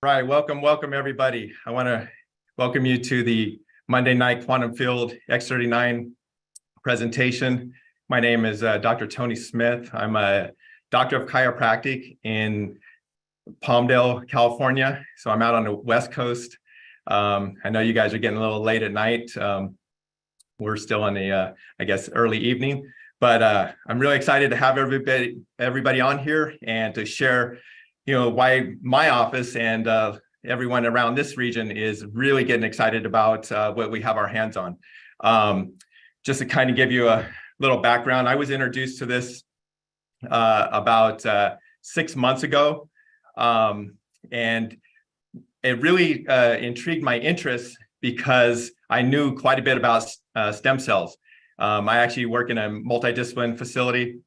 Right, welcome everybody. I want to welcome you to the Monday night quantum field x39 presentation. My name is Dr. Tony Smith. I'm a doctor of chiropractic in Palmdale, California. So I'm out on the West Coast. I know you guys are getting a little late at night. We're still in the, I guess, early evening, but I'm really excited to have everybody on here and to share why my office and everyone around this region is really getting excited about what we have our hands on. Just to kind of give you a little background, I was introduced to this about 6 months ago, and it really intrigued my interest because I knew quite a bit about stem cells. I actually work in a multidisciplinary facility.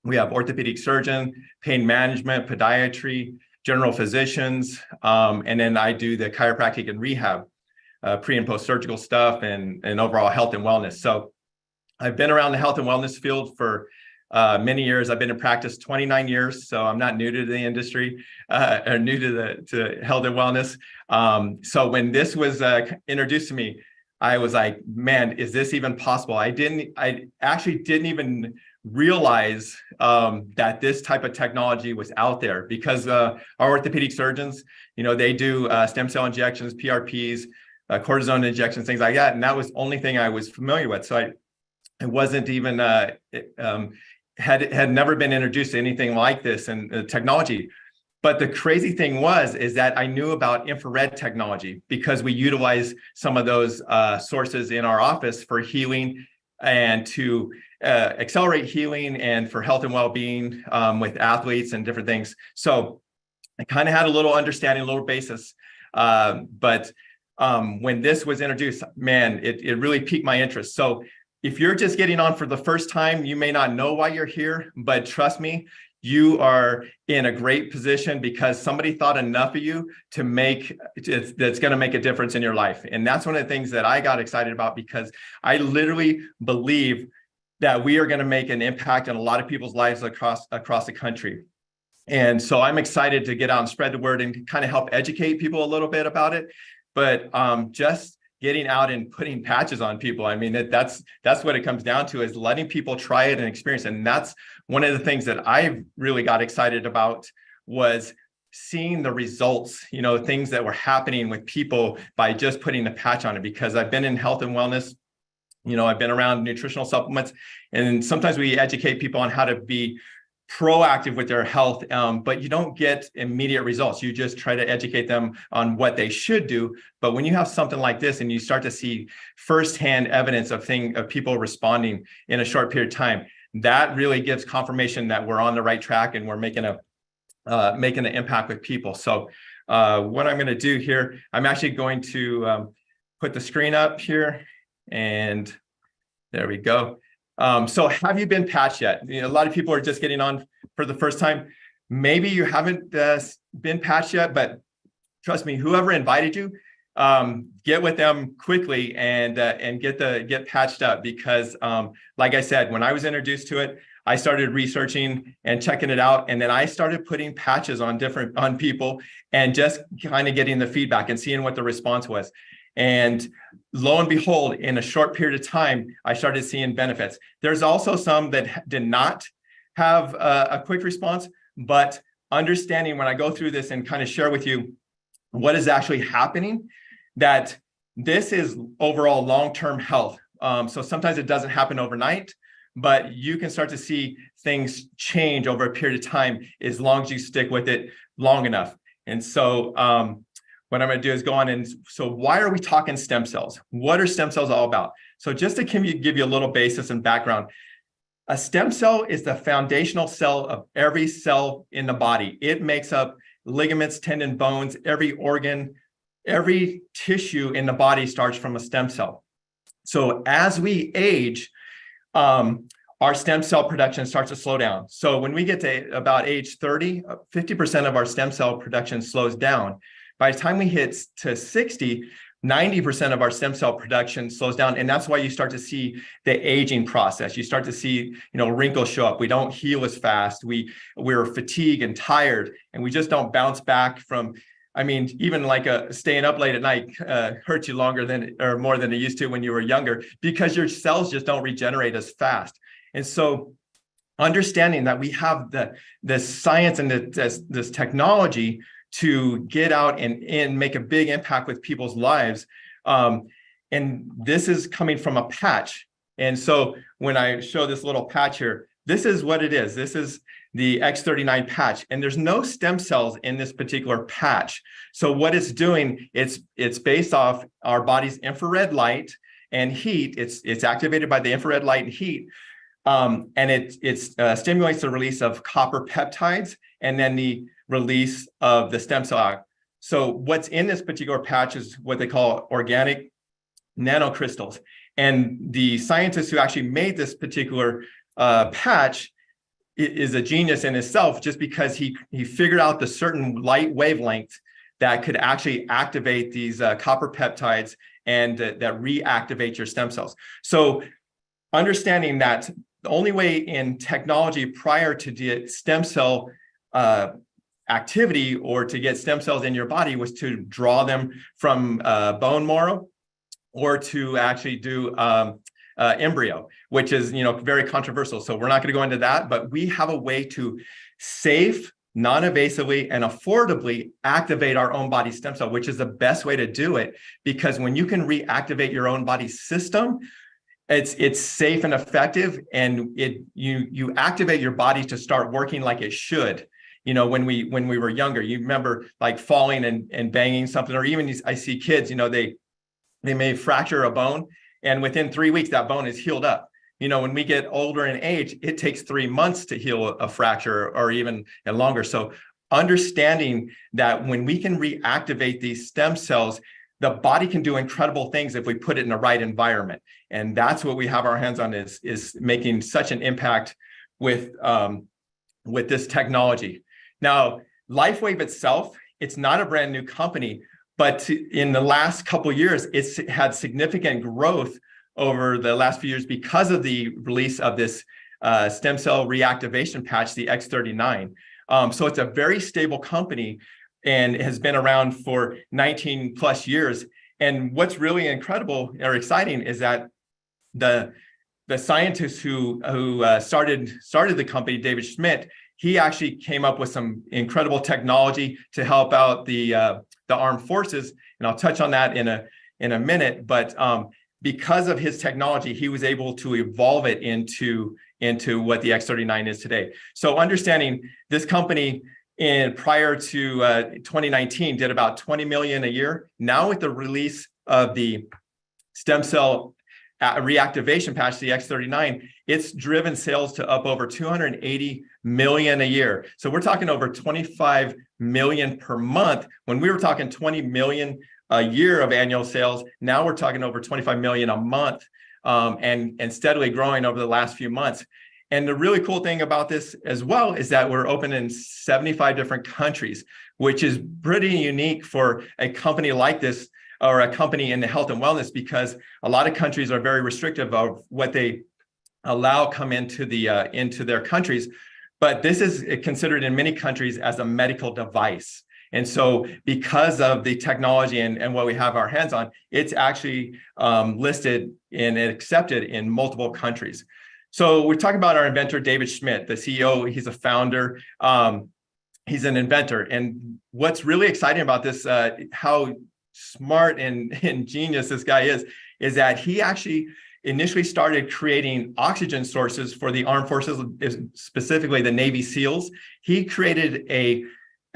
We have orthopedic surgeon, pain management, podiatry, general physicians, and then I do the chiropractic and rehab, pre and post-surgical stuff, and overall health and wellness. So I've been around the health and wellness field for many years. I've been in practice 29 years, so I'm not new to the industry, or new to health and wellness. So when this was introduced to me, I was like, man, is this even possible? I actually didn't even realize that this type of technology was out there, because our orthopedic surgeons, they do stem cell injections, PRPs, cortisone injections, things like that. And that was the only thing I was familiar with. So I wasn't even, had never been introduced to anything like this and technology. But the crazy thing is that I knew about infrared technology because we utilize some of those sources in our office for healing and to accelerate healing and for health and well-being with athletes and different things. So I kind of had a little understanding, a little basis. But when this was introduced, man, it really piqued my interest. So if you're just getting on for the first time, you may not know why you're here, but trust me, you are in a great position because somebody thought enough of you to that's going to make a difference in your life. And that's one of the things that I got excited about, because I literally believe that we are going to make an impact in a lot of people's lives across the country. And so I'm excited to get out and spread the word and kind of help educate people a little bit about it. But just getting out and putting patches on people, I mean, that's what it comes down to, is letting people try it and experience. And that's one of the things that I really got excited about, was seeing the results, things that were happening with people by just putting a patch on it. Because I've been in health and wellness, I've been around nutritional supplements, and sometimes we educate people on how to be proactive with their health, but you don't get immediate results. You just try to educate them on what they should do. But when you have something like this and you start to see firsthand evidence of people responding in a short period of time, that really gives confirmation that we're on the right track and we're making an impact with people. So what I'm going to do here, I'm actually going to put the screen up here, and there we go. So have you been patched yet? A lot of people are just getting on for the first time. Maybe you haven't been patched yet, but trust me, whoever invited you, get with them quickly and get patched up, because like I said, when I was introduced to it, I started researching and checking it out, and then I started putting patches on people and just kind of getting the feedback and seeing what the response was. And lo and behold, in a short period of time, I started seeing benefits. There's also some that did not have a quick response, but understanding when I go through this and kind of share with you what is actually happening, that this is overall long-term health. So sometimes it doesn't happen overnight, but you can start to see things change over a period of time as long as you stick with it long enough. And so what I'm going to do is go on. And so why are we talking stem cells? What are stem cells all about? So just to give you a little basis and background, a stem cell is the foundational cell of every cell in the body. It makes up ligaments, tendon, bones, every organ, every tissue in the body starts from a stem cell. So as we age, our stem cell production starts to slow down. So when we get to about age 30, 50% of our stem cell production slows down. By the time we hit to 60, 90% of our stem cell production slows down. And that's why you start to see the aging process. You start to see, wrinkles show up. We don't heal as fast. We're fatigued and tired, and we just don't bounce back from I mean, even like staying up late at night hurts you longer than or more than it used to when you were younger, because your cells just don't regenerate as fast. And so understanding that we have this science and this technology to get out and make a big impact with people's lives. And this is coming from a patch. And so when I show this little patch here, this is what it is. This is the X39 patch, and there's no stem cells in this particular patch. So what it's doing, it's based off our body's infrared light and heat. It's activated by the infrared light and heat, and it stimulates the release of copper peptides and then the release of the stem cell act. So what's in this particular patch is what they call organic nanocrystals. And the scientist who actually made this particular patch is a genius in itself, just because he figured out the certain light wavelength that could actually activate these copper peptides and that reactivate your stem cells. So understanding that the only way in technology prior to get stem cell activity or to get stem cells in your body was to draw them from bone marrow, or to actually do embryo, which is, very controversial. So we're not going to go into that, but we have a way to safe, non-invasively, and affordably activate our own body stem cell, which is the best way to do it. Because when you can reactivate your own body system, it's safe and effective, and you activate your body to start working like it should. When we were younger, you remember like falling and banging something, or even I see kids, they may fracture a bone, and within 3 weeks, that bone is healed up. When we get older in age, it takes 3 months to heal a fracture, or even longer. So understanding that when we can reactivate these stem cells, the body can do incredible things if we put it in the right environment. And that's what we have our hands on, is making such an impact with this technology. Now, LifeWave itself, it's not a brand new company, but in the last couple of years, it's had significant growth over the last few years because of the release of this stem cell reactivation patch, the X39. So it's a very stable company and has been around for 19 plus years. And what's really incredible or exciting is that the scientist who started the company, David Schmidt, he actually came up with some incredible technology to help out the armed forces, and I'll touch on that in a minute. But because of his technology, he was able to evolve it into what the X39 is today. So understanding this company prior to 2019 did about 20 million a year. Now with the release of the stem cell reactivation patch, the X39, it's driven sales to up over 280 million a year. So we're talking over 25 million per month. When we were talking 20 million a year of annual sales, now we're talking over 25 million a month, and steadily growing over the last few months. And the really cool thing about this as well is that we're open in 75 different countries, which is pretty unique for a company like this, or a company in the health and wellness, because a lot of countries are very restrictive of what they allow come into their countries. But this is considered in many countries as a medical device. And so because of the technology and what we have our hands on, it's actually listed and accepted in multiple countries. So we're talking about our inventor, David Schmidt, the CEO. He's a founder. He's an inventor. And what's really exciting about this, how smart and genius this guy is that he actually initially started creating oxygen sources for the armed forces, specifically the Navy SEALs. He created a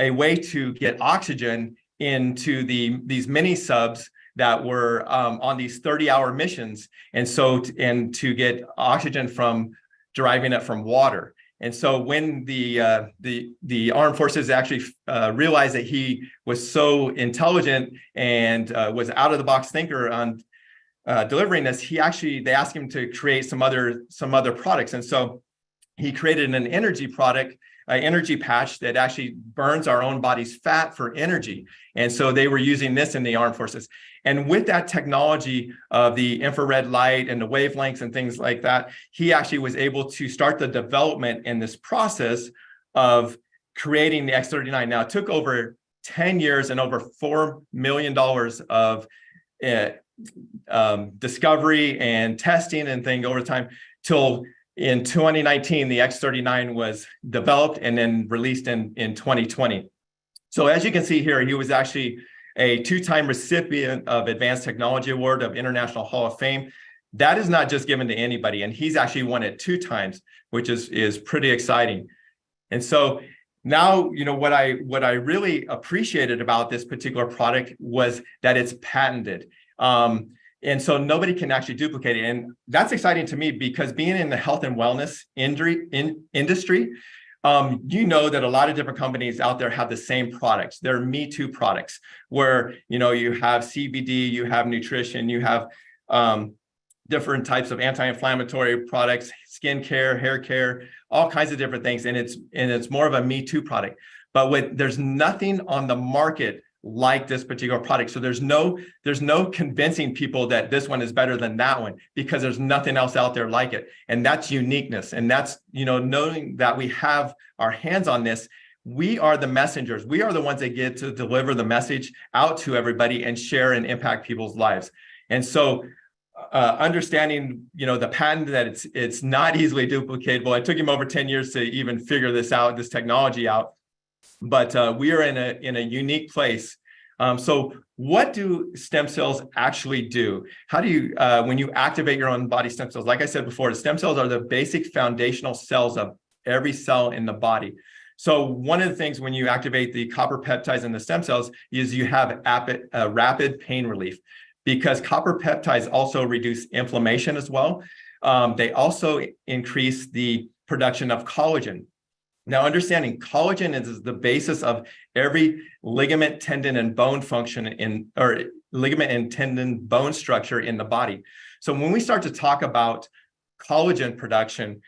way to get oxygen into these mini subs that were on these 30-hour missions, and to get oxygen from deriving it from water. And so when the armed forces actually realized that he was so intelligent and was out of the box thinker on delivering this, they asked him to create some other products. And so he created an energy product, an energy patch that actually burns our own body's fat for energy. And so they were using this in the armed forces. And with that technology of the infrared light and the wavelengths and things like that, he actually was able to start the development in this process of creating the X39. Now, it took over 10 years and over $4 million of discovery and testing and thing over time till in 2019, the X39 was developed and then released in 2020. So as you can see here, he was actually a 2-time recipient of Advanced Technology Award of International Hall of Fame. That is not just given to anybody, and he's actually won it 2 times, which is pretty exciting. And so now, what I really appreciated about this particular product was that it's patented. And so nobody can actually duplicate it. And that's exciting to me because being in the health and wellness industry, that a lot of different companies out there have the same products. They're Me Too products where, you have CBD, you have nutrition, you have different types of anti-inflammatory products, skin care, hair care, all kinds of different things. And it's more of a Me Too product. But there's nothing on the market like this particular product. So there's no convincing people that this one is better than that one because there's nothing else out there like it. And that's uniqueness. And that's, knowing that we have our hands on this, we are the messengers. We are the ones that get to deliver the message out to everybody and share and impact people's lives. And so understanding, the patent that it's not easily duplicatable. It took him over 10 years to even figure this technology out. But we are in a unique place. So what do stem cells actually do? How do you, when you activate your own body stem cells, like I said before, the stem cells are the basic foundational cells of every cell in the body. So one of the things when you activate the copper peptides in the stem cells is you have rapid pain relief because copper peptides also reduce inflammation as well. They also increase the production of collagen. Now, understanding collagen is the basis of every ligament, tendon, and bone function or ligament and tendon bone structure in the body. So when we start to talk about collagen production,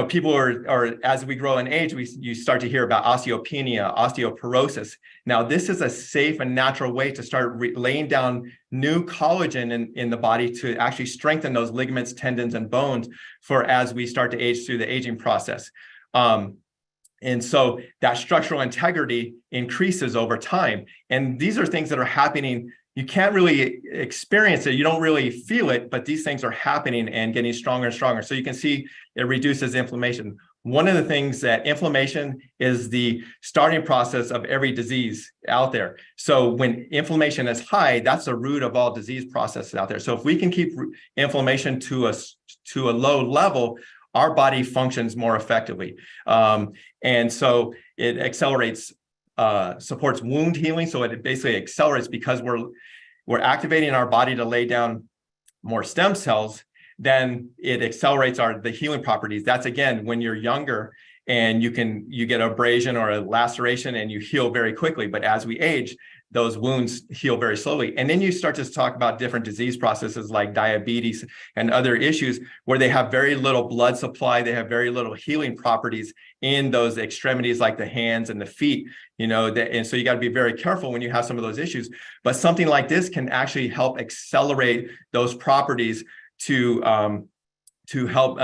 people are as we grow in age, you start to hear about osteopenia, osteoporosis. Now, this is a safe and natural way to start laying down new collagen in the body to actually strengthen those ligaments, tendons, and bones for as we start to age through the aging process. And so that structural integrity increases over time. And these are things that are happening. You can't really experience it. You don't really feel it, but these things are happening and getting stronger and stronger. So you can see it reduces inflammation. One of the things that inflammation is the starting process of every disease out there. So when inflammation is high, that's the root of all disease processes out there. So if we can keep inflammation to a low level, our body functions more effectively. And so it accelerates supports wound healing. So it basically accelerates because we're activating our body to lay down more stem cells, then it accelerates the healing properties. That's again, when you're younger and you get abrasion or a laceration and you heal very quickly. But as we age, those wounds heal very slowly. And then you start to talk about different disease processes like diabetes and other issues where they have very little blood supply. They have very little healing properties in those extremities like the hands and the feet, and so you got to be very careful when you have some of those issues. But something like this can actually help accelerate those properties to help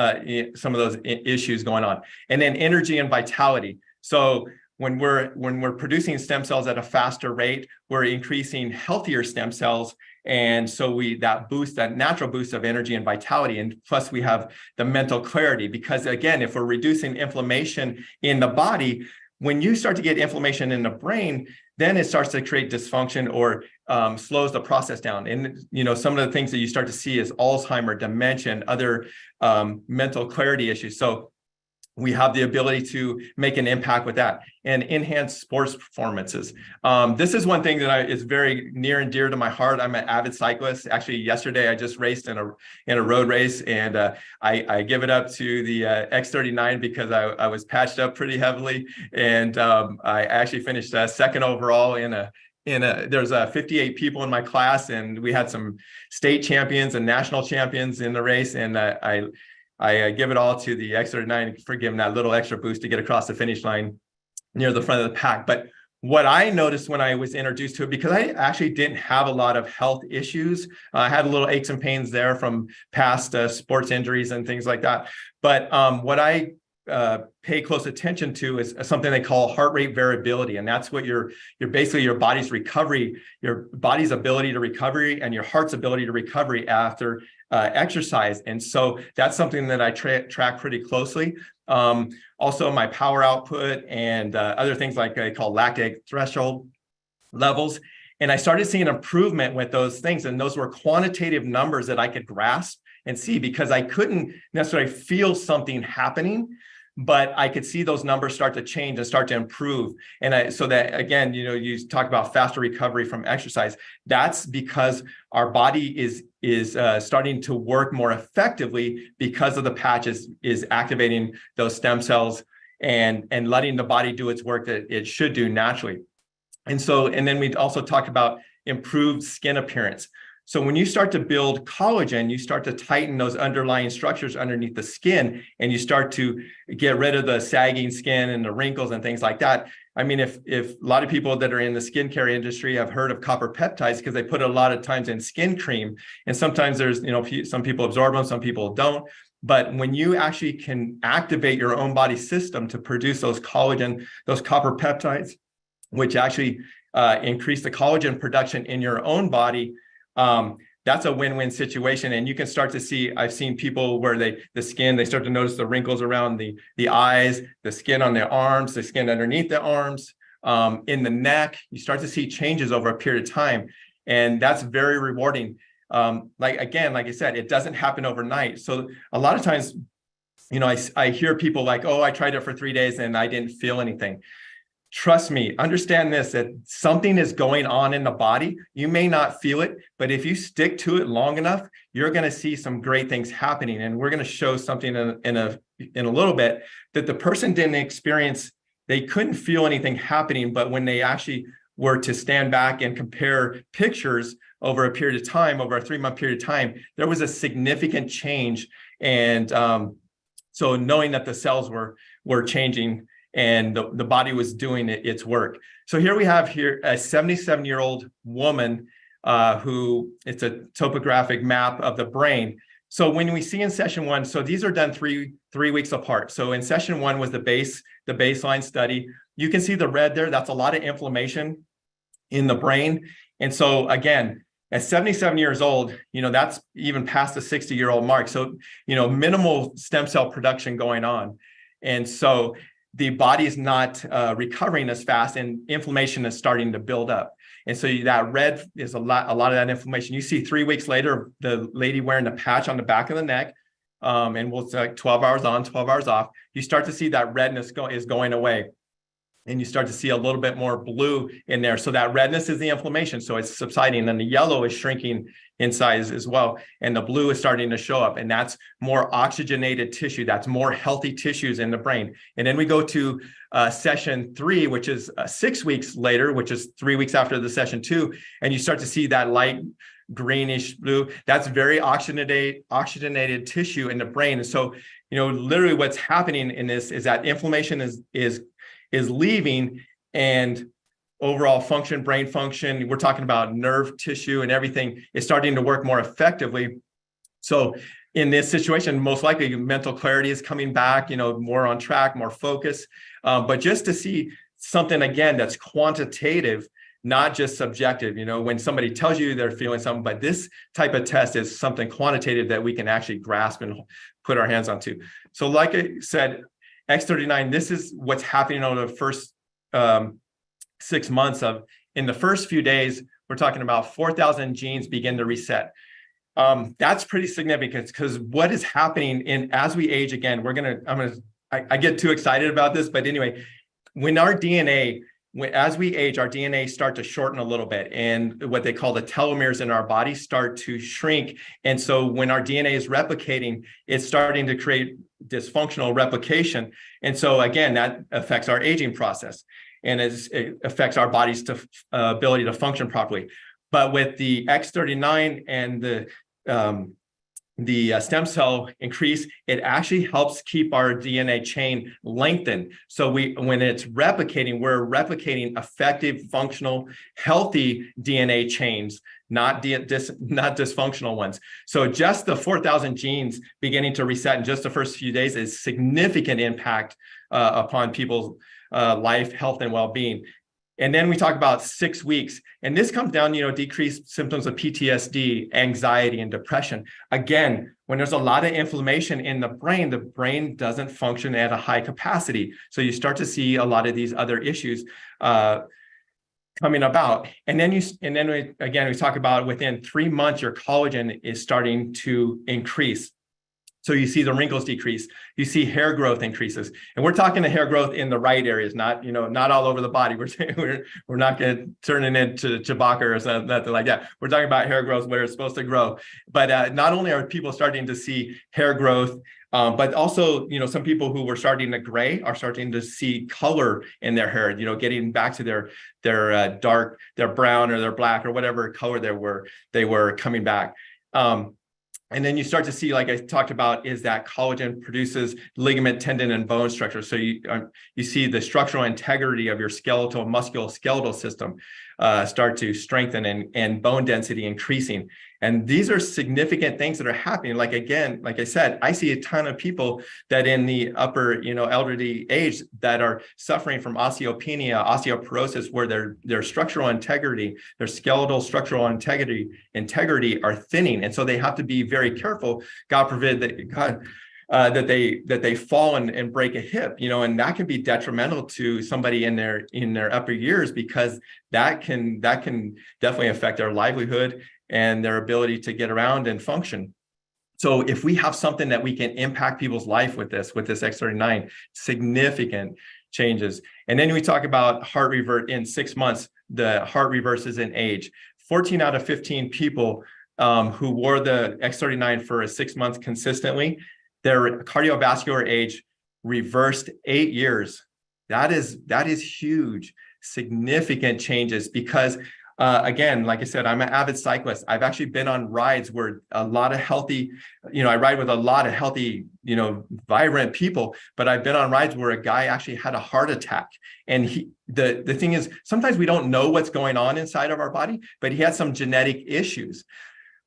some of those issues going on. And then energy and vitality. So when we're producing stem cells at a faster rate, we're increasing healthier stem cells. And so that natural boost of energy and vitality. And plus we have the mental clarity, because again, if we're reducing inflammation in the body, when you start to get inflammation in the brain, then it starts to create dysfunction or slows the process down. And, some of the things that you start to see is Alzheimer's, dementia, and other mental clarity issues. So we have the ability to make an impact with that and enhance sports performances. This is one thing that is very near and dear to my heart. I'm an avid cyclist. Actually, yesterday I just raced in a road race, and I give it up to the X39 because I was patched up pretty heavily, and I actually finished second overall there's 58 people in my class, and we had some state champions and national champions in the race, and I give it all to the x39 for giving that little extra boost to get across the finish line near the front of the pack. But what I noticed when I was introduced to it, because I actually didn't have a lot of health issues, I had a little aches and pains there from past sports injuries and things like that. But what I pay close attention to is something they call heart rate variability. And that's what your basically your body's recovery, your body's ability to recovery and your heart's ability to recovery after exercise. And so that's something that I track pretty closely. Also my power output and other things like I call lactate threshold levels. And I started seeing improvement with those things. And those were quantitative numbers that I could grasp and see, because I couldn't necessarily feel something happening, but I could see those numbers start to change and start to improve. And so that, again, you talk about faster recovery from exercise. That's because our body is starting to work more effectively because of the patch is activating those stem cells and letting the body do its work that it should do naturally. And then we also talked about improved skin appearance. So when you start to build collagen, you start to tighten those underlying structures underneath the skin, and you start to get rid of the sagging skin and the wrinkles and things like that. I mean, if a lot of people that are in the skincare industry have heard of copper peptides, because they put it a lot of times in skin cream, and sometimes there's, some people absorb them, some people don't. But when you actually can activate your own body system to produce those collagen, those copper peptides, which actually increase the collagen production in your own body, that's a win-win situation. And you can start to see, I've seen people where they start to notice the wrinkles around the eyes, the skin on their arms, the skin underneath the arms, in the neck. You start to see changes over a period of time. And that's very rewarding. Like I said, it doesn't happen overnight. So a lot of times, I hear people like, oh, I tried it for 3 days and I didn't feel anything. Trust me, understand this, that something is going on in the body. You may not feel it, but if you stick to it long enough, you're going to see some great things happening. And we're going to show something in a little bit that the person didn't experience. They couldn't feel anything happening, but when they actually were to stand back and compare pictures over a period of time, over a 3-month period of time, there was a significant change. And so knowing that the cells were changing, and the body was doing its work. So here we have a 77-year-old woman who, it's a topographic map of the brain. So when we see in session 1, so these are done three weeks apart. So in session 1 was the baseline study. You can see the red there. That's a lot of inflammation in the brain. And so again, at 77 years old, that's even past the 60-year-old mark. So, minimal stem cell production going on. And so the body is not recovering as fast, and inflammation is starting to build up. And so that red is a lot of that inflammation. You see 3 weeks later, the lady wearing the patch on the back of the neck, and we'll say 12 hours on, 12 hours off. You start to see that redness is going away. And you start to see a little bit more blue in there. So that redness is the inflammation. So it's subsiding, and the yellow is shrinking in size as well. And the blue is starting to show up, and that's more oxygenated tissue. That's more healthy tissues in the brain. And then we go to session 3, which is 6 weeks later, which is 3 weeks after the session 2. And you start to see that light greenish blue. That's very oxygenated tissue in the brain. And so, literally what's happening in this is that inflammation is leaving, and overall function, brain function, we're talking about nerve tissue and everything, is starting to work more effectively. So in this situation, most likely mental clarity is coming back, more on track, more focus. But just to see something, again, that's quantitative, not just subjective, when somebody tells you they're feeling something, but this type of test is something quantitative that we can actually grasp and put our hands onto. So like I said, x39, this is what's happening over the first 6 months in the first few days, we're talking about 4,000 genes begin to reset. That's pretty significant, because what is happening as we age, again, I get too excited about this, but anyway, when our DNA, as we age, our DNA start to shorten a little bit, and what they call the telomeres in our body start to shrink. And so when our DNA is replicating, it's starting to create dysfunctional replication. And so again, that affects our aging process, and it affects our body's ability to function properly. But with the x39 and the stem cell increase, it actually helps keep our DNA chain lengthened. So when it's replicating, we're replicating effective, functional, healthy DNA chains, not dysfunctional ones. So just the 4,000 genes beginning to reset in just the first few days is significant impact upon people's life, health, and well-being. And then we talk about 6 weeks, and this comes down, decreased symptoms of PTSD, anxiety, and depression. Again, when there's a lot of inflammation in the brain doesn't function at a high capacity. So you start to see a lot of these other issues coming about. And then we talk about within 3 months, your collagen is starting to increase. So you see the wrinkles decrease, you see hair growth increases, and we're talking the hair growth in the right areas, not all over the body. We're not going to turn it into Chewbacca or something like that. We're talking about hair growth where it's supposed to grow. But not only are people starting to see hair growth, but also, some people who were starting to gray are starting to see color in their hair, getting back to their dark, their brown or their black or whatever color they were coming back. And then you start to see, like I talked about, is that collagen produces ligament, tendon, and bone structure. So you see the structural integrity of your musculoskeletal system start to strengthen and bone density increasing. And these are significant things that are happening. Like I said, I see a ton of people that in the upper, elderly age that are suffering from osteopenia, osteoporosis, where their structural integrity, their skeletal structural integrity are thinning. And so they have to be very careful, God forbid that they fall and break a hip, and that can be detrimental to somebody in their upper years, because that can definitely affect their livelihood and their ability to get around and function. So if we have something that we can impact people's life with this x39, significant changes. And then we talk about heart revert in 6 months, the heart reverses in age. 14 out of 15 people who wore the x39 for 6 months consistently, their cardiovascular age reversed 8 years. That is huge, significant changes, because again, like I said, I'm an avid cyclist. I've actually been on rides where a lot of healthy, I ride with a lot of healthy, vibrant people, but I've been on rides where a guy actually had a heart attack. And the thing is, sometimes we don't know what's going on inside of our body, but he had some genetic issues.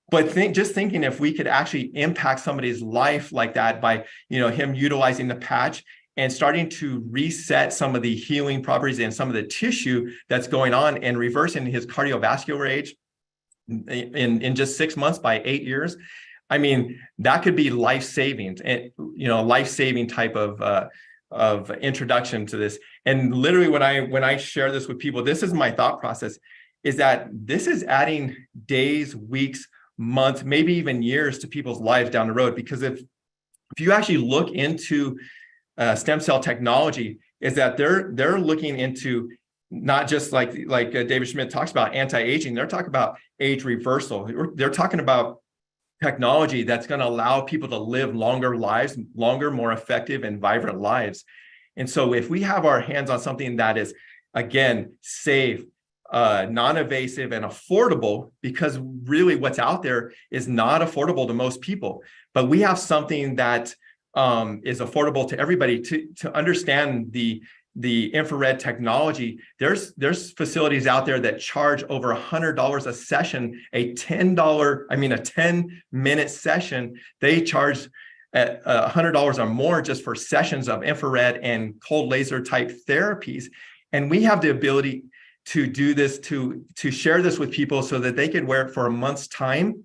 But just thinking if we could actually impact somebody's life like that by, him utilizing the patch and starting to reset some of the healing properties and some of the tissue that's going on and reversing his cardiovascular age in just 6 months by 8 years. I mean, that could be life-saving, and life-saving type of introduction to this. And literally when I share this with people, this is my thought process, is that this is adding days, weeks, months, maybe even years to people's lives down the road. Because if you actually look into stem cell technology, is that they're looking into not just like David Schmidt talks about anti-aging, they're talking about age reversal. They're talking about technology that's going to allow people to live longer lives, more effective and vibrant lives. And so if we have our hands on something that is, again, safe, non-invasive and affordable, because really what's out there is not affordable to most people, but we have something that is affordable to everybody. To understand the infrared technology, there's facilities out there that charge over $100 a session, a 10-minute session. They charge at $100 or more just for sessions of infrared and cold laser type therapies. And we have the ability to do this, to share this with people so that they could wear it for a month's time.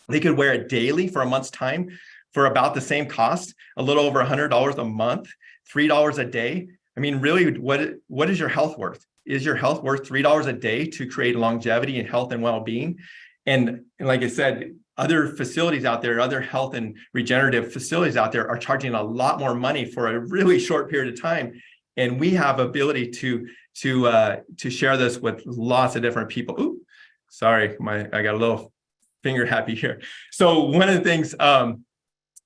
They could wear it daily for a month's time for about the same cost, a little over $100 a month, $3 a day. I mean, really, what is your health worth? Is your health worth $3 a day to create longevity and health and well-being? And like I said, other facilities out there, other health and regenerative facilities out there are charging a lot more money for a really short period of time. And we have ability to share this with lots of different people. Ooh, sorry, I got a little finger happy here. So one of the things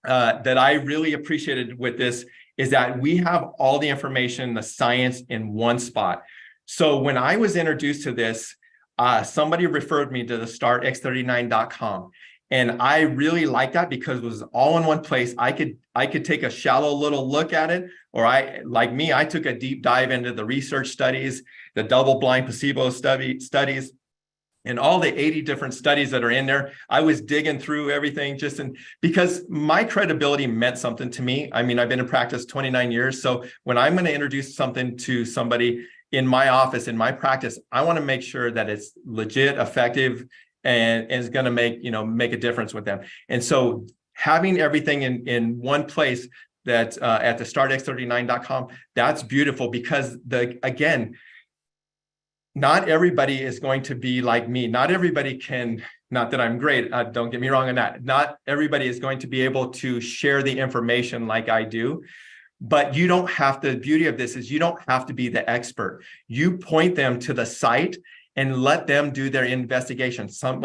that I really appreciated with this is that we have all the information, the science in one spot. So when I was introduced to this, somebody referred me to the startx39.com. And I really like that because it was all in one place. I could take a shallow little look at it, or I took a deep dive into the research studies, the double-blind placebo studies, and all the 80 different studies that are in there. I was digging through everything because my credibility meant something to me. I mean, I've been in practice 29 years. So when I'm going to introduce something to somebody in my office, in my practice, I want to make sure that it's legit, effective, and is going to make a difference with them. And so having everything in one place that at the startx39.com, that's beautiful because again, not everybody is going to be like me. Not everybody can, not that I'm great, don't get me wrong on that. Not everybody is going to be able to share the information like I do. But you don't have to, the beauty of this is you don't have to be the expert. You point them to the site and let them do their investigation. Some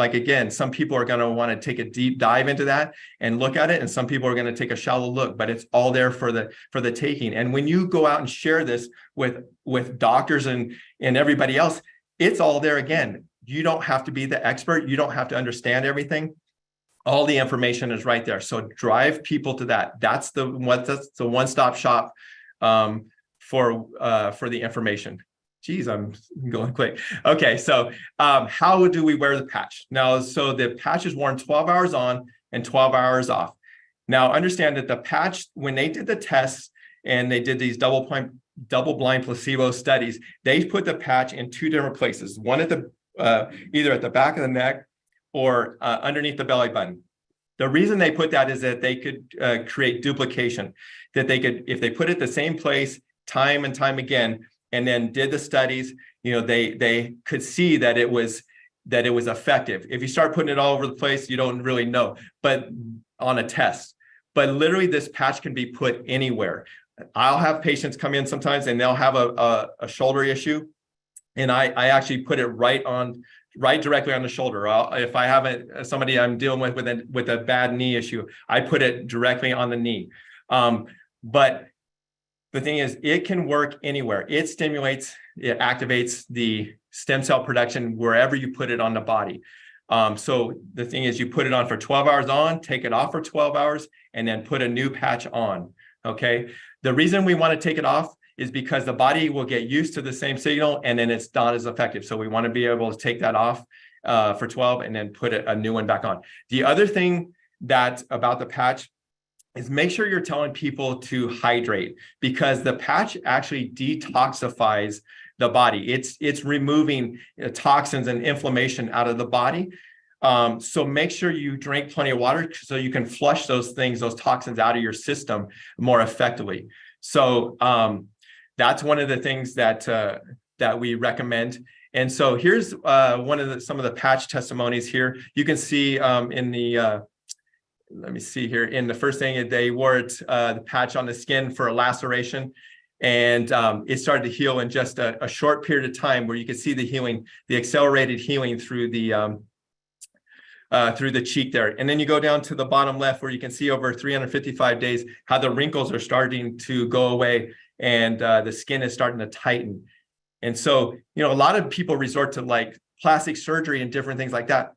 people are going to want to take a deep dive into that and look at it, and some people are going to take a shallow look, but it's all there for the taking. And when you go out and share this with doctors and everybody else, it's all there again. You don't have to be the expert. You don't have to understand everything. All the information is right there. So drive people to that. That's the one-stop shop for the information. Geez, I'm going quick. Okay, so how do we wear the patch? Now, so the patch is worn 12 hours on and 12 hours off. Now, understand that the patch, when they did the tests and they did these double-blind placebo studies, they put the patch in two different places. One at the either at the back of the neck or underneath the belly button. The reason they put that is that they could create duplication, that they could, if they put it the same place time and time again, and then did the studies, they could see that it was effective. If you start putting it all over the place, you don't really know, but on a test. But literally this patch can be put anywhere. I'll have patients come in sometimes and they'll have a shoulder issue. And I actually put it right directly on the shoulder. If I have somebody I'm dealing with a bad knee issue, I put it directly on the knee. But the thing is, it can work anywhere. It stimulates, it activates the stem cell production wherever you put it on the body. So the thing is, you put it on for 12 hours on, take it off for 12 hours, and then put a new patch on, okay? The reason we want to take it off is because the body will get used to the same signal and then it's not as effective. So we want to be able to take that off for 12 and then put a new one back on. The other thing about the patch is make sure you're telling people to hydrate, because the patch actually detoxifies the body. It's removing toxins and inflammation out of the body. So make sure you drink plenty of water so you can flush those toxins out of your system more effectively. So that's one of the things that we recommend. And so here's some of the patch testimonies here. You can see let me see here. In the first thing, they wore the patch on the skin for a laceration, and it started to heal in just a short period of time, where you could see the healing, the accelerated healing through the cheek there. And then you go down to the bottom left, where you can see over 355 days how the wrinkles are starting to go away and the skin is starting to tighten. And so, a lot of people resort to like plastic surgery and different things like that.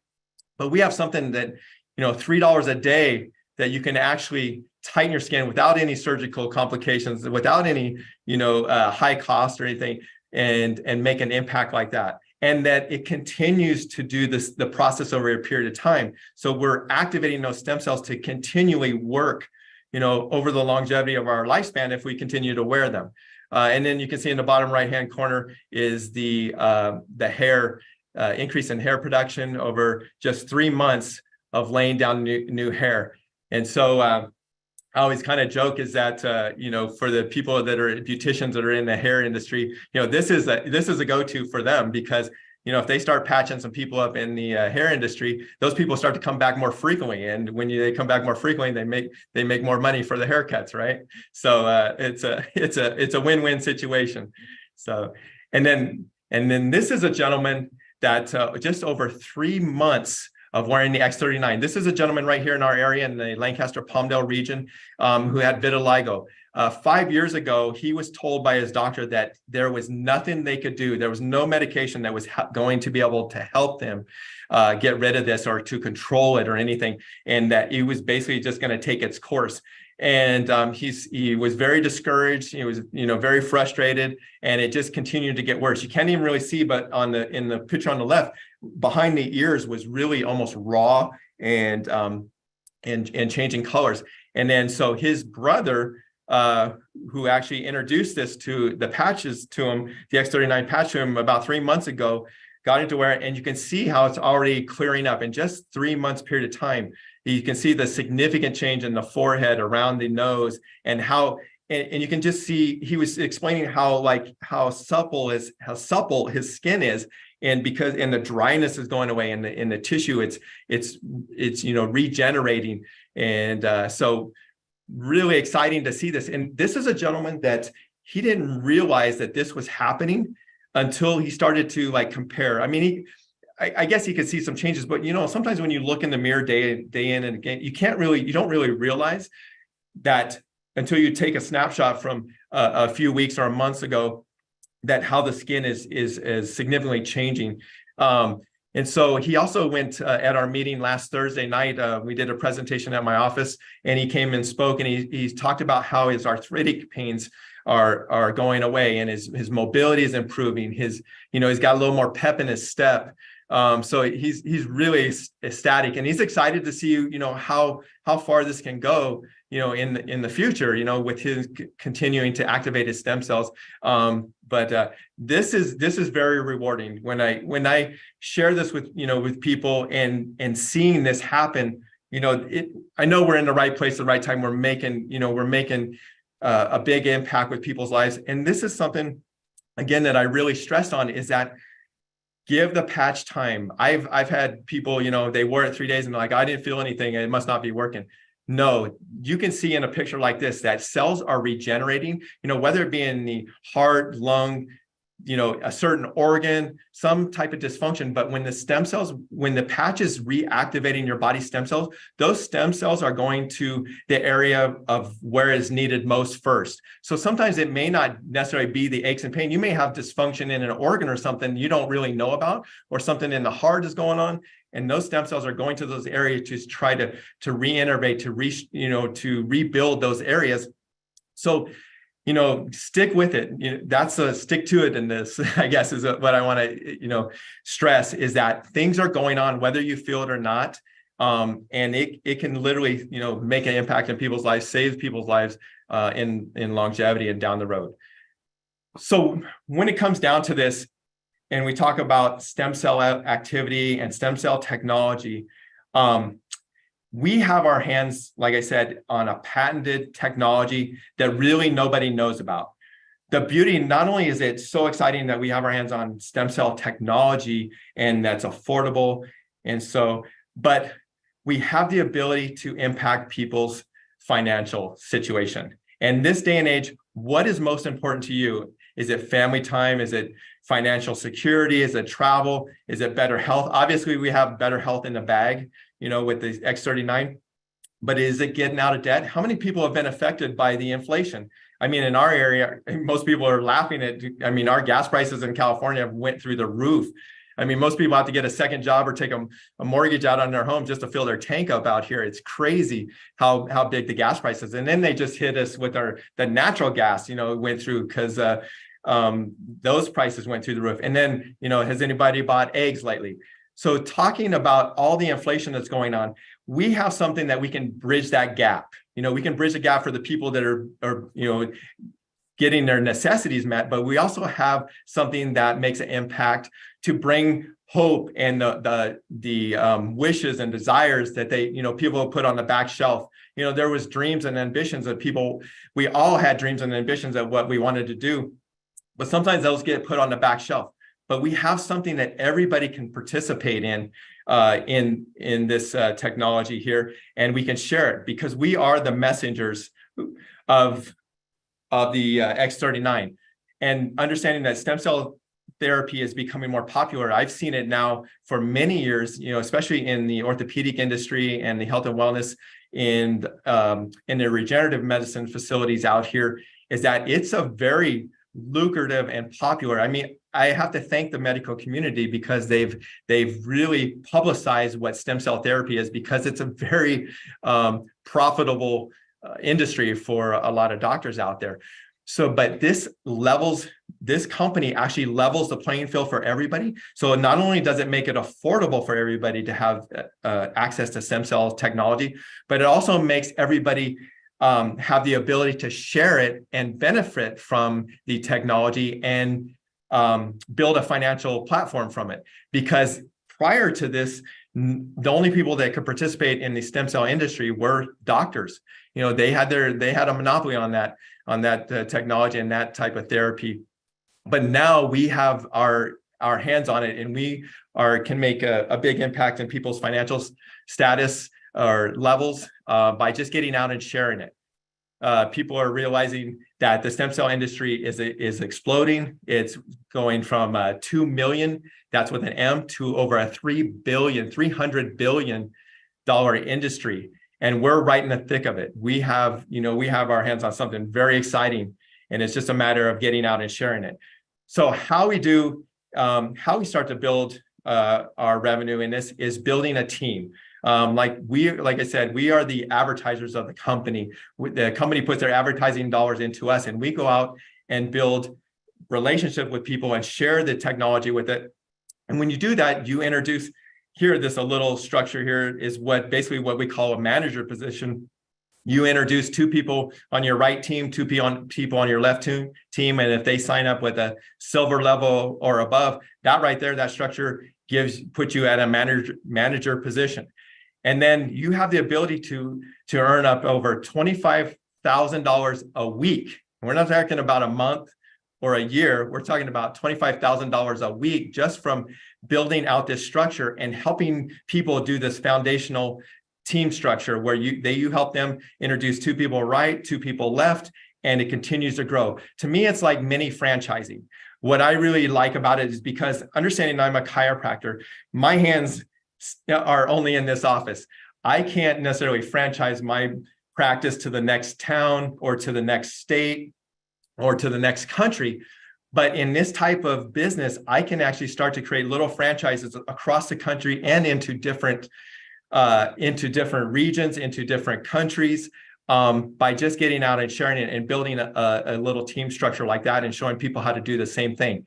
But we have something that, $3 a day that you can actually tighten your skin without any surgical complications, without any, high cost or anything, and make an impact like that. And that it continues to do the process over a period of time. So we're activating those stem cells to continually work, over the longevity of our lifespan if we continue to wear them. And then you can see in the bottom right-hand corner is the hair, increase in hair production over just 3 months of laying down new hair. And so I always kind of joke is that, for the people that are beauticians that are in the hair industry, this is a go-to for them, because, if they start patching some people up in the hair industry, those people start to come back more frequently. And when they come back more frequently, they make more money for the haircuts, right? So it's a win-win situation. So, and then this is a gentleman that just over 3 months of wearing the X39. This is a gentleman right here in our area in the Lancaster-Palmdale region who had vitiligo. 5 years ago, he was told by his doctor that there was nothing they could do. There was no medication that was going to be able to help them get rid of this or to control it or anything, and that it was basically just going to take its course. And he was very discouraged. He was, very frustrated, and it just continued to get worse. You can't even really see, but in the picture on the left, behind the ears was really almost raw and changing colors. And then so his brother, who actually introduced this to the patches to him, the X39 patch to him about 3 months ago, got into wear it, and you can see how it's already clearing up in just 3 months period of time. You can see the significant change in the forehead, around the nose, and how, and you can just see, he was explaining how supple his skin is, and the dryness is going away, and in the tissue, it's regenerating, and so really exciting to see this. And this is a gentleman that he didn't realize that this was happening until he started to compare. I mean, I guess he could see some changes, but sometimes when you look in the mirror day in and again, you don't really realize that until you take a snapshot from a few weeks or months ago, that how the skin is significantly changing. And so he also went at our meeting last Thursday night. We did a presentation at my office, and he came and spoke, and he talked about how his arthritic pains are going away, and his mobility is improving. He's got a little more pep in his step. So he's really ecstatic, and he's excited to see how far this can go in the future, with his continuing to activate his stem cells. But this is very rewarding when I share this with people and seeing this happen. I know we're in the right place at the right time. We're making a big impact with people's lives, and this is something again that I really stressed on, is that give the patch time. I've had people, they wore it 3 days and they're like, I didn't feel anything, it must not be working. No, you can see in a picture like this that cells are regenerating, whether it be in the heart, lung, a certain organ, some type of dysfunction. But when the patch is reactivating your body's stem cells, those stem cells are going to the area of where is needed most first. So sometimes it may not necessarily be the aches and pain. You may have dysfunction in an organ or something you don't really know about, or something in the heart is going on. And those stem cells are going to those areas to try to reinnervate, to rebuild those areas. So, stick with it. That's a stick to it in this, I guess, is what I want to, stress, is that things are going on, whether you feel it or not. And it can literally, make an impact in people's lives, save people's lives in longevity and down the road. So when it comes down to this, and we talk about stem cell activity and stem cell technology, we have our hands, like I said, on a patented technology that really nobody knows about. The beauty, not only is it so exciting that we have our hands on stem cell technology and that's affordable, but we have the ability to impact people's financial situation. And this day and age, what is most important to you? Is it family time? Is it financial security? Is it travel? Is it better health? Obviously, we have better health in the bag, with the X39, but is it getting out of debt? How many people have been affected by the inflation? I mean, in our area, most people are laughing at, our gas prices in California went through the roof. Most people have to get a second job or take a mortgage out on their home just to fill their tank up out here. It's crazy how big the gas price is. And then they just hit us with the natural gas, went through, because those prices went through the roof. And then, has anybody bought eggs lately? So talking about all the inflation that's going on, we have something that we can bridge that gap. We can bridge the gap for the people that are getting their necessities met, but we also have something that makes an impact to bring hope and the wishes and desires that people put on the back shelf. There was dreams and ambitions of people. We all had dreams and ambitions of what we wanted to do, but sometimes those get put on the back shelf. But we have something that everybody can participate in this technology here, and we can share it because we are the messengers of the X39. And understanding that stem cell therapy is becoming more popular. I've seen it now for many years, especially in the orthopedic industry and the health and wellness in the regenerative medicine facilities out here is that it's a very lucrative and popular. I mean, I have to thank the medical community because they've really publicized what stem cell therapy is, because it's a very profitable industry for a lot of doctors out there. So, but this company actually levels the playing field for everybody. So not only does it make it affordable for everybody to have access to stem cell technology, but it also makes everybody have the ability to share it and benefit from the technology and build a financial platform from it. Because prior to this, the only people that could participate in the stem cell industry were doctors. You know, they had a monopoly on that technology and that type of therapy. But now we have our hands on it, and we can make a big impact in people's financial status or levels by just getting out and sharing it. People are realizing that the stem cell industry is exploding. It's going from 2 million, that's with an M, to over a $300 billion industry. And we're right in the thick of it. We have our hands on something very exciting, and it's just a matter of getting out and sharing it. So how we start to build our revenue in this is building a team. Like I said, we are the advertisers of the company. The company puts their advertising dollars into us, and we go out and build relationship with people and share the technology with it. And when you do that, you introduce here, a little structure here is basically what we call a manager position. You introduce 2 people on your right team, 2 people on your left team. And if they sign up with a silver level or above, that right there, that structure puts you at a manager position. And then you have the ability to earn up over $25,000 a week. We're not talking about a month or a year. We're talking about $25,000 a week just from building out this structure and helping people do this foundational team structure where you help them introduce 2 people right, 2 people left, and it continues to grow. To me, it's like mini franchising. What I really like about it is because understanding I'm a chiropractor, my hands are only in this office. I can't necessarily franchise my practice to the next town or to the next state or to the next country. But in this type of business, I can actually start to create little franchises across the country and into different regions, into different countries, by just getting out and sharing it and building a little team structure like that and showing people how to do the same thing.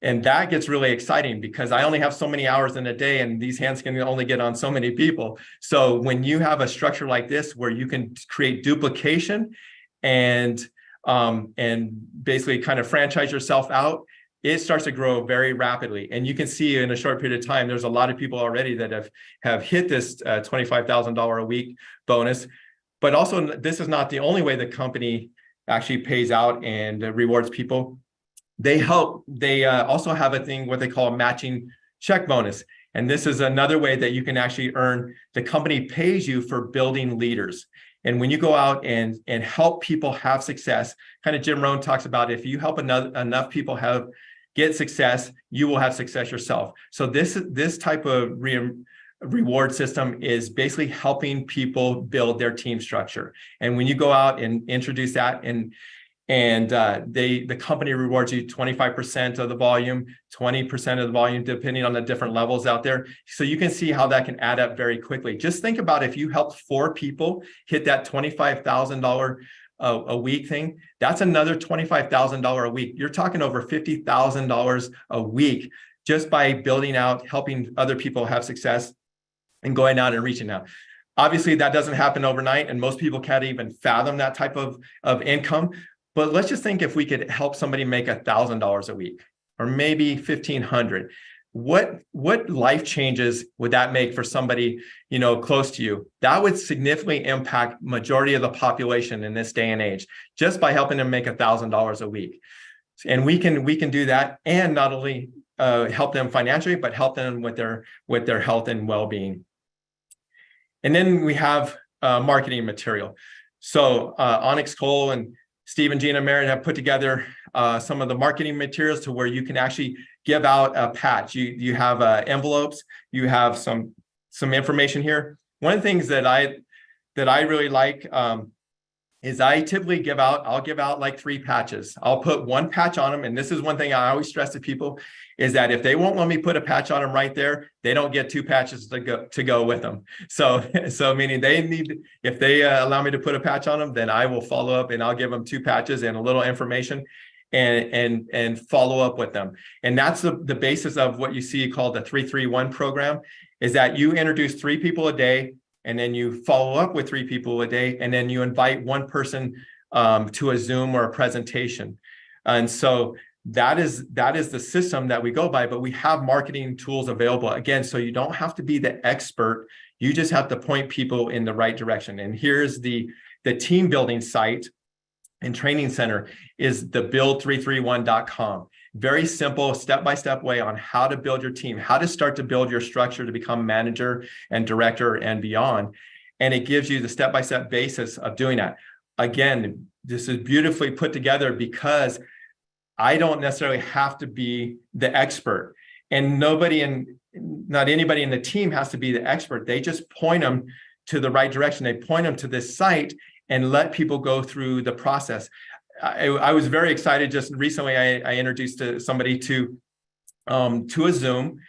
And that gets really exciting because I only have so many hours in a day, and these hands can only get on so many people. So when you have a structure like this where you can create duplication and basically kind of franchise yourself out, it starts to grow very rapidly. And you can see in a short period of time, there's a lot of people already that have hit this $25,000 a week bonus. But also, this is not the only way the company actually pays out and rewards people. They also have a thing, what they call a matching check bonus. And this is another way that you can actually earn. The company pays you for building leaders. And when you go out and help people have success, kind of Jim Rohn talks about, if you help enough people get success, you will have success yourself. So this type of reward system is basically helping people build their team structure. And when you go out and introduce that, and the company rewards you 25% of the volume, 20% of the volume, depending on the different levels out there. So you can see how that can add up very quickly. Just think about if you helped 4 people hit that $25,000 a week thing, that's another $25,000 a week. You're talking over $50,000 a week just by building out, helping other people have success and going out and reaching out. Obviously, that doesn't happen overnight, and most people can't even fathom that type of income. But let's just think if we could help somebody make $1,000 a week, or maybe $1,500. What life changes would that make for somebody, close to you? That would significantly impact majority of the population in this day and age, just by helping them make $1,000 a week. And we can do that, and not only help them financially, but help them with their health and well-being. And then we have marketing material. So Onyx Cole and Steve and Gina Merritt have put together some of the marketing materials to where you can actually give out a patch. You have envelopes, you have some information here. One of the things that that I really like is I typically I'll give out like 3 patches. I'll put 1 patch on them. And this is one thing I always stress to people is that if they won't let me put a patch on them right there, they don't get 2 patches to go with them. So meaning they need, if they allow me to put a patch on them, then I will follow up and I'll give them 2 patches and a little information and follow up with them. And that's the basis of what you see called the 331 program, is that you introduce 3 people a day, and then you follow up with 3 people a day, and then you invite 1 person to a Zoom or a presentation. And so that is the system that we go by, but we have marketing tools available. Again, so you don't have to be the expert. You just have to point people in the right direction. And here's the team building site and training center is the build331.com. Very simple step-by-step way on how to build your team, how to start to build your structure to become manager and director and beyond. And it gives you the step-by-step basis of doing that. Again, this is beautifully put together because I don't necessarily have to be the expert, and not anybody in the team has to be the expert. They just point them to the right direction. They point them to this site and let people go through the process. I was very excited. Just recently, I introduced somebody to a Zoom.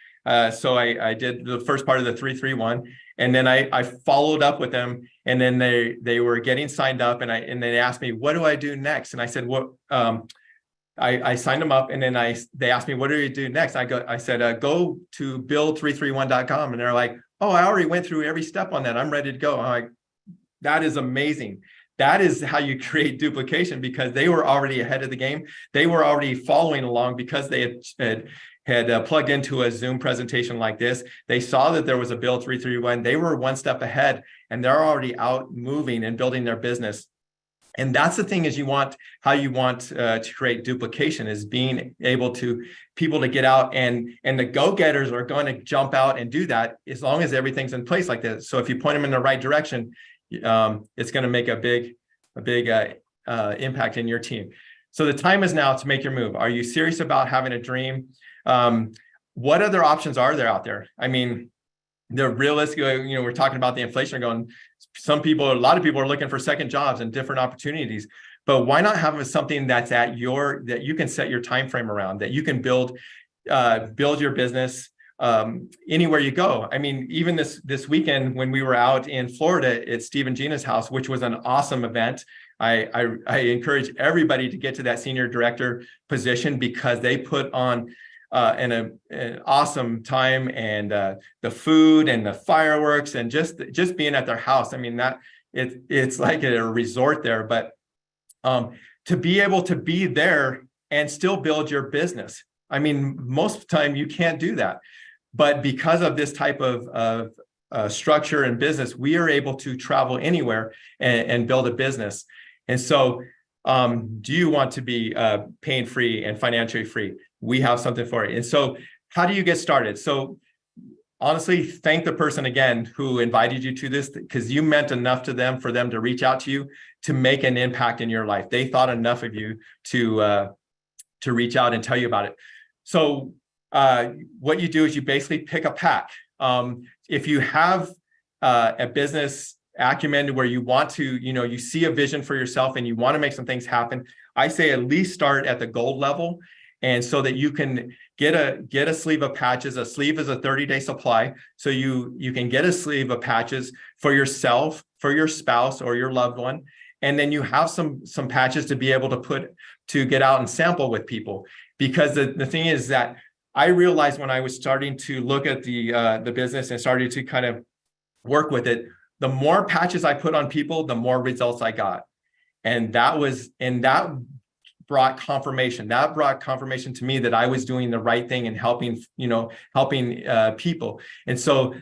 So I did the first part of the 331, and then I followed up with them. And then they were getting signed up, and they asked me, "What do I do next?" And I said, "What?" I signed them up, and then they asked me, "What do you do next?" I said, "Go to build331.com," and they're like, "Oh, I already went through every step on that. I'm ready to go." I'm like, that is amazing. That is how you create duplication, because they were already ahead of the game. They were already following along because they had plugged into a Zoom presentation like this. They saw that there was a Build 331. They were 1 step ahead, and they're already out moving and building their business. And that's the thing, is how you want to create duplication, is being able to people to get out, and the go-getters are going to jump out and do that as long as everything's in place like this. So if you point them in the right direction, it's going to make a big impact in your team. So the time is now to make your move. Are you serious about having a dream? What other options are there out there? I mean, they're realistic. We're talking about the inflation going. A lot of people are looking for second jobs and different opportunities. But why not have something that's that you can set your time frame around, that you can build your business anywhere you go. I mean, even this weekend when we were out in Florida at Steve and Gina's house, which was an awesome event. I encourage everybody to get to that senior director position, because they put on an awesome time, and the food and the fireworks and just being at their house. I mean, it's like a resort there, but to be able to be there and still build your business. I mean, most of the time you can't do that. But because of this type of structure and business, we are able to travel anywhere and build a business. And so do you want to be pain-free and financially free? We have something for you. And so how do you get started? So honestly, thank the person again who invited you to this, because you meant enough to them for them to reach out to you to make an impact in your life. They thought enough of you to reach out and tell you about it. So what you do is you basically pick a pack. If you have a business acumen where you want to, you see a vision for yourself and you want to make some things happen, I say at least start at the gold level. And so that you can get a sleeve of patches. A sleeve is a 30-day supply. So you can get a sleeve of patches for yourself, for your spouse or your loved one. And then you have some patches to be able to get out and sample with people. Because the thing is that I realized when I was starting to look at the business and started to kind of work with it, the more patches I put on people, the more results I got. And that brought confirmation. That brought confirmation to me that I was doing the right thing and helping people. And so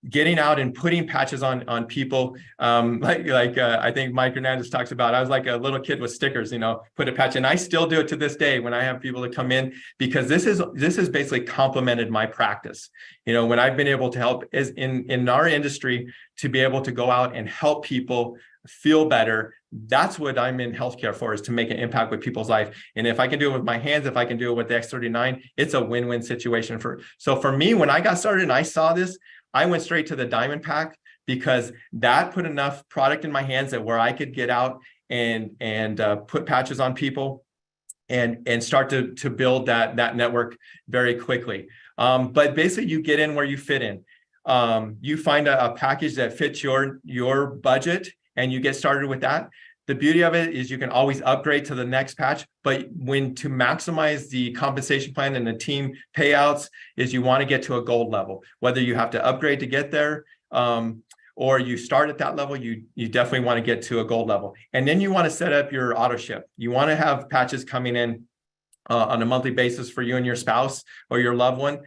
getting out and putting patches on people, I think Mike Hernandez talks about, I was like a little kid with stickers, put a patch, and I still do it to this day when I have people that come in, because this has basically complemented my practice. When I've been able to help is in our industry, to be able to go out and help people feel better. That's what I'm in healthcare for, is to make an impact with people's life. And if I can do it with my hands, if I can do it with the x39, it's a win-win situation. So for me, when I got started and I saw this, I went straight to the diamond pack, because that put enough product in my hands that where I could get out and put patches on people and start to build that network very quickly. But basically, you get in where you fit in. You find a package that fits your budget, and you get started with that. The beauty of it is you can always upgrade to the next patch, but to maximize the compensation plan and the team payouts is you want to get to a gold level. Whether you have to upgrade to get there, or you start at that level, you definitely want to get to a gold level. And then you want to set up your auto ship. You want to have patches coming in on a monthly basis for you and your spouse or your loved one,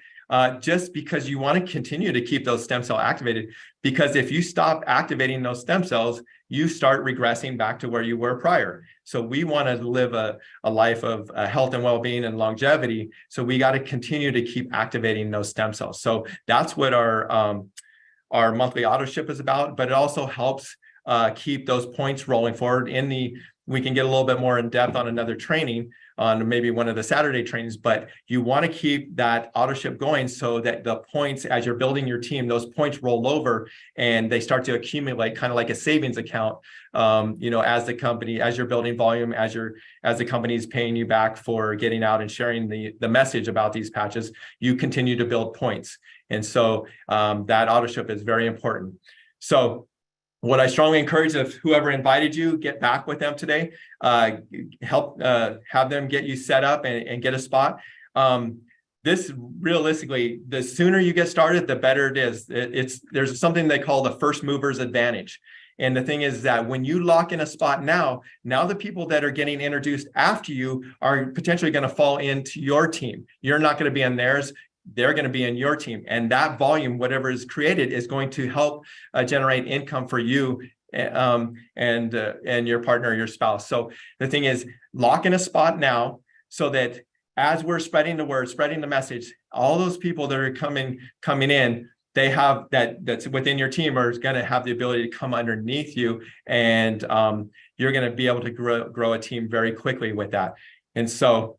just because you want to continue to keep those stem cells activated. Because if you stop activating those stem cells, you start regressing back to where you were prior. So we want to live a life of health and well-being and longevity. So we got to continue to keep activating those stem cells. So that's what our monthly auto ship is about, but it also helps keep those points rolling forward. We can get a little bit more in depth on another training on maybe one of the Saturday trainings, but you want to keep that auto ship going so that the points, as you're building your team, those points roll over and they start to accumulate, kind of like a savings account. As you're building volume, as the company is paying you back for getting out and sharing the message about these patches, you continue to build points. And so that auto ship is very important. So what I strongly encourage, if whoever invited you, get back with them today, help have them get you set up and get a spot. This realistically, the sooner you get started, the better it is. There's something they call the first mover's advantage. And the thing is that when you lock in a spot now the people that are getting introduced after you are potentially going to fall into your team. You're not going to be in theirs. They're going to be in your team, and that volume, whatever is created, is going to help generate income for you and your partner, your spouse. So the thing is, lock in a spot now, so that as we're spreading the word, spreading the message, all those people that are coming in, they have that's within your team are going to have the ability to come underneath you, and you're going to be able to grow a team very quickly with that. And so